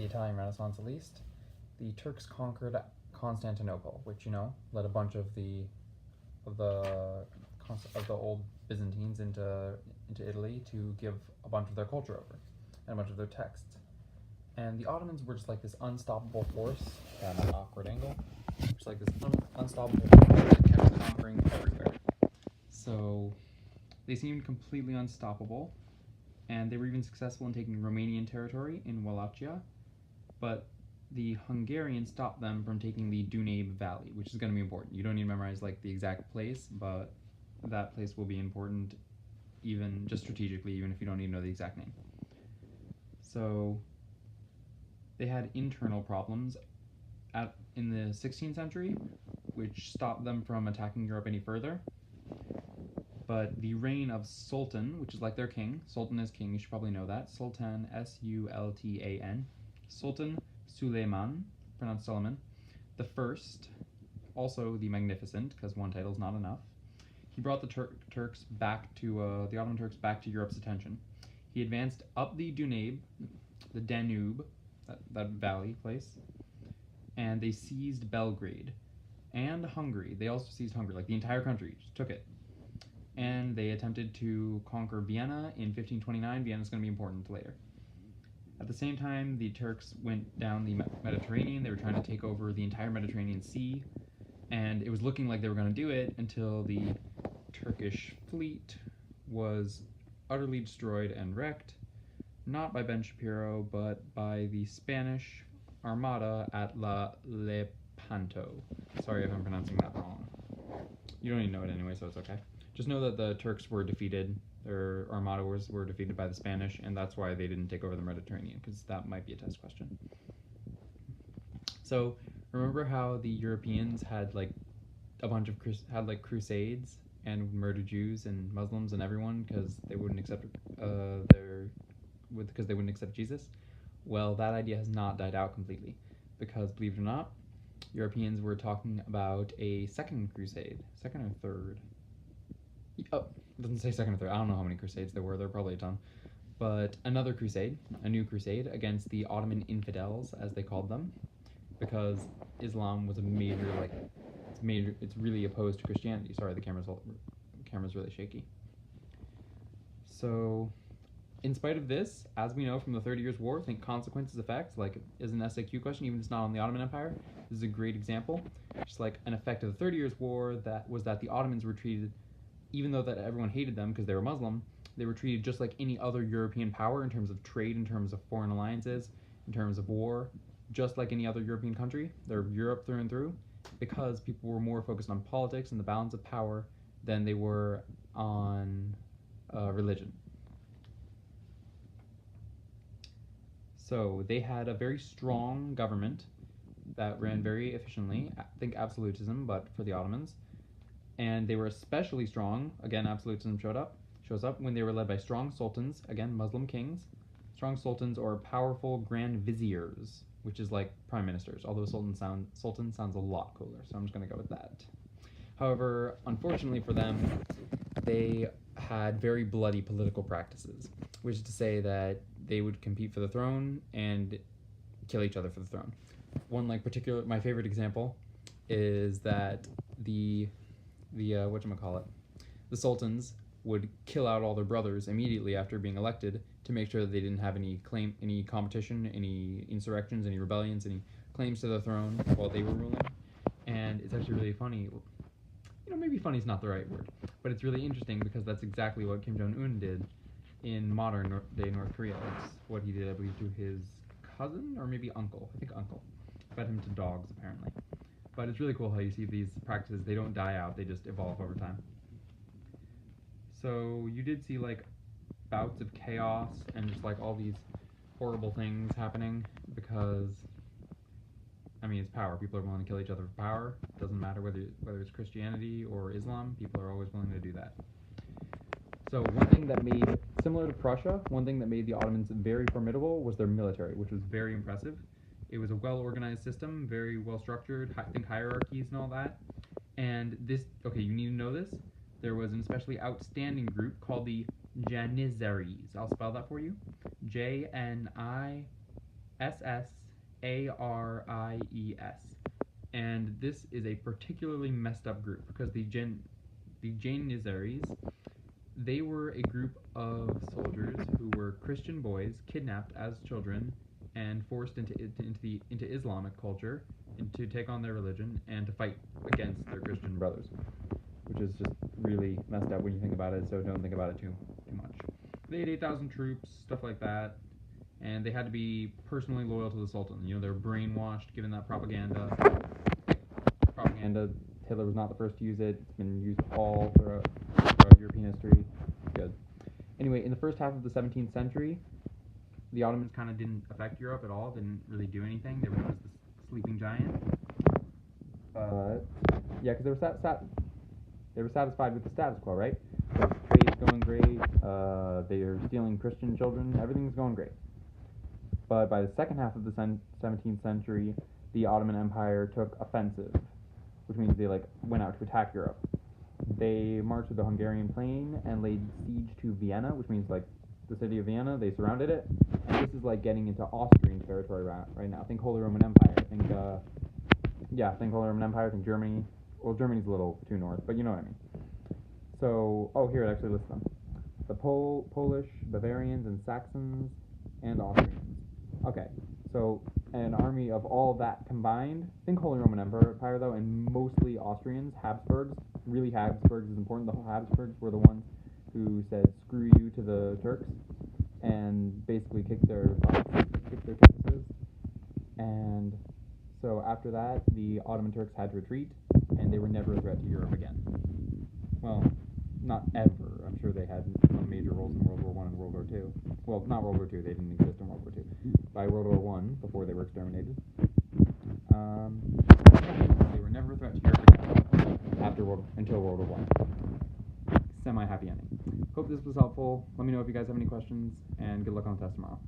the Italian Renaissance at least, the Turks conquered Constantinople, which led a bunch of the old Byzantines into Italy to give a bunch of their culture over and a bunch of their texts. And the Ottomans were just like this unstoppable force at an awkward angle, just like this unstoppable force that kept conquering everywhere. So they seemed completely unstoppable, and they were even successful in taking Romanian territory in Wallachia, but the Hungarians stopped them from taking the Danube Valley, which is going to be important. You don't need to memorize like the exact place, but that place will be important even just strategically, even if you don't need to know the exact name. So they had internal problems in the 16th century, which stopped them from attacking Europe any further. But the reign of Sultan, which is like their king, Sultan is king, you should probably know that, Sultan, S-U-L-T-A-N, Sultan Suleiman, pronounced Suleiman, the first, also the Magnificent, because one title is not enough. He brought the Turks back to, the Ottoman Turks back to Europe's attention. He advanced up the Danube, that valley place, and they seized Belgrade and Hungary. They also seized Hungary, like the entire country, just took it. And they attempted to conquer Vienna in 1529. Vienna's going to be important later. At the same time, the Turks went down the Mediterranean. They were trying to take over the entire Mediterranean Sea, and it was looking like they were going to do it until the Turkish fleet was utterly destroyed and wrecked, not by Ben Shapiro, but by the Spanish Armada at La Lepanto. Sorry if I'm pronouncing that wrong. You don't even know it anyway, so it's okay. Just know that the Turks were defeated, their Armada were defeated by the Spanish, and that's why they didn't take over the Mediterranean, because that might be a test question. So, remember how the Europeans had like a bunch of crusades and murdered Jews and Muslims and everyone because they wouldn't accept because they wouldn't accept Jesus? Well, that idea has not died out completely, because believe it or not, Europeans were talking about a second crusade, second or third. Oh, it doesn't say second or third. I don't know how many crusades there were. There were probably a ton. But another crusade, a new crusade against the Ottoman infidels, as they called them, because Islam was a major, it's really opposed to Christianity. Sorry, the camera's really shaky. So, in spite of this, as we know from the 30 Years' War, think consequences, effects, is an SAQ question, even if it's not on the Ottoman Empire. This is a great example. Just like an effect of the 30 Years' War that the Ottomans were treated, even though that everyone hated them because they were Muslim, they were treated just like any other European power in terms of trade, in terms of foreign alliances, in terms of war, just like any other European country. They're Europe through and through, because people were more focused on politics and the balance of power than they were on religion. So they had a very strong government that ran very efficiently. Think absolutism, but for the Ottomans. And they were especially strong, again, absolutism shows up when they were led by strong sultans, again, Muslim kings, strong sultans or powerful grand viziers, which is like prime ministers, although sultan sounds a lot cooler, so I'm just going to go with that. However, unfortunately for them, they had very bloody political practices, which is to say that they would compete for the throne and kill each other for the throne. My favorite example is that the sultans would kill out all their brothers immediately after being elected to make sure that they didn't have any competition, any insurrections, any rebellions, any claims to the throne while they were ruling. And it's actually really funny. Maybe funny is not the right word, but it's really interesting because that's exactly what Kim Jong-un did in modern day North Korea. It's what he did, I believe, to his cousin or maybe uncle. I think uncle. Fed him to dogs, apparently. But it's really cool how you see these practices, they don't die out, they just evolve over time. So you did see bouts of chaos and just all these horrible things happening because, it's power. People are willing to kill each other for power. It doesn't matter whether it's Christianity or Islam, people are always willing to do that. So one thing that made, similar to Prussia, one thing that made the Ottomans very formidable was their military, which was very impressive. It was a well-organized system, very well-structured, think hierarchies and all that. And you need to know this, there was an especially outstanding group called the Janissaries. I'll spell that for you. Janissaries. Ssaries. And this is a particularly messed up group because the Janissaries, they were a group of soldiers who were Christian boys kidnapped as children and forced into Islamic culture and to take on their religion and to fight against their Christian brothers, which is just really messed up when you think about it. So don't think about it too much. They had 8,000 troops, stuff like that, and they had to be personally loyal to the Sultan. You know, they're brainwashed, given that propaganda. Hitler was not the first to use it. It's been used all throughout European history. Good. Anyway, in the first half of the 17th century, the Ottomans kind of didn't affect Europe at all, didn't really do anything. They were just this sleeping giant. But, yeah, because they were satisfied with the status quo, right? So trade's going great, they are stealing Christian children, everything's going great. But by the second half of the 17th century, the Ottoman Empire took offensive, which means they went out to attack Europe. They marched to the Hungarian plain and laid siege to Vienna, which means the city of Vienna. They surrounded it, and this is like getting into Austrian territory right now. Think Holy Roman Empire. Think Holy Roman Empire. Think Germany. Well, Germany's a little too north, but you know what I mean. So, here it actually lists them: the Polish, Bavarians, and Saxons, and Austrians. Okay, so an army of all that combined. Think Holy Roman Empire though, and mostly Austrians. Habsburgs. Really, Habsburgs is important. The Habsburgs were the ones who said "screw you" to the Turks, and basically kicked their faces. And so after that, the Ottoman Turks had to retreat, and they were never a threat to Europe again. Well, not ever. I'm sure they had some major roles in World War I and World War II. Well, not World War II. They didn't exist in World War II. By World War I, before they were exterminated, they were never a threat to Europe again until World War I. Semi-happy ending. Hope this was helpful. Let me know if you guys have any questions, and good luck on the test tomorrow.